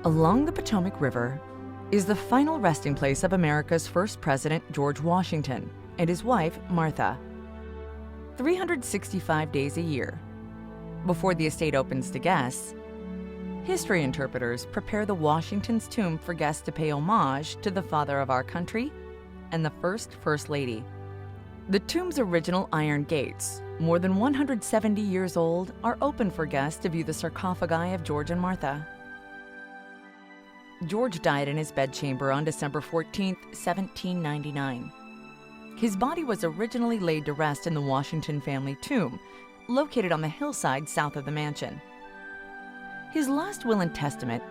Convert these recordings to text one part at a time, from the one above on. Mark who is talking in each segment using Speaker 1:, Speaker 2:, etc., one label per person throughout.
Speaker 1: Along the Potomac River is the final resting place of America's first president, George Washington, and his wife, Martha. 365 days a year. Before the estate opens to guests, history interpreters prepare the Washington's tomb for guests to pay homage to the father of our country and the First Lady. The tomb's original iron gates, more than 170 years old, are open for guests to view the sarcophagi of George and Martha. George died in his bedchamber on December 14, 1799. His body was originally laid to rest in the Washington family tomb, located on the hillside south of the mansion. His last will and testament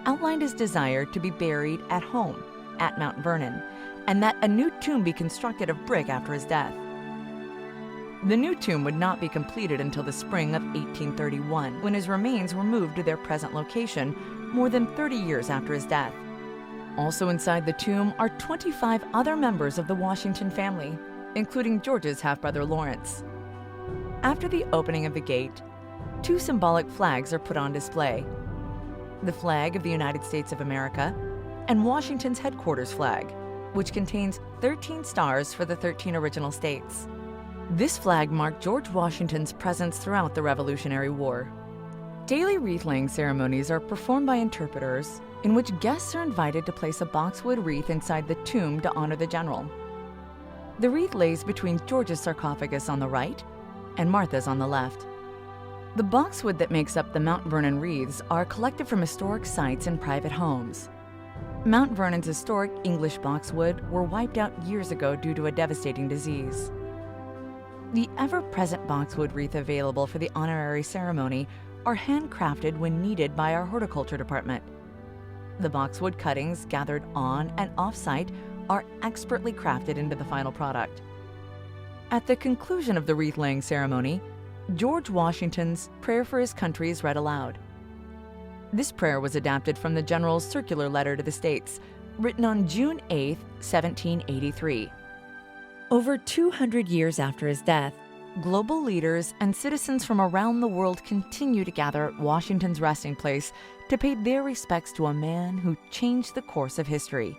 Speaker 1: outlined his desire to be buried at home at Mount Vernon, and that a new tomb be constructed of brick after his death. The new tomb would not be completed until the spring of 1831, when his remains were moved to their present location more than 30 years after his death. Also inside the tomb are 25 other members of the Washington family, including George's half-brother Lawrence. After the opening of the gate, 2 symbolic flags are put on display: the flag of the United States of America and Washington's headquarters flag, which contains 13 stars for the 13 original states. This flag marked George Washington's presence throughout the Revolutionary War. Daily wreath-laying ceremonies are performed by interpreters, in which guests are invited to place a boxwood wreath inside the tomb to honor the general. The wreath lays between George's sarcophagus on the right and Martha's on the left. The boxwood that makes up the Mount Vernon wreaths are collected from historic sites and private homes. Mount Vernon's historic English boxwood were wiped out years ago due to a devastating disease. The ever-present boxwood wreath available for the honorary ceremony are handcrafted when needed by our horticulture department. The boxwood cuttings gathered on and off-site are expertly crafted into the final product. At the conclusion of the wreath-laying ceremony, George Washington's prayer for his country is read aloud. This prayer was adapted from the General's circular letter to the states, written on June 8, 1783. Over 200 years after his death, global leaders and citizens from around the world continue to gather at Washington's resting place to pay their respects to a man who changed the course of history.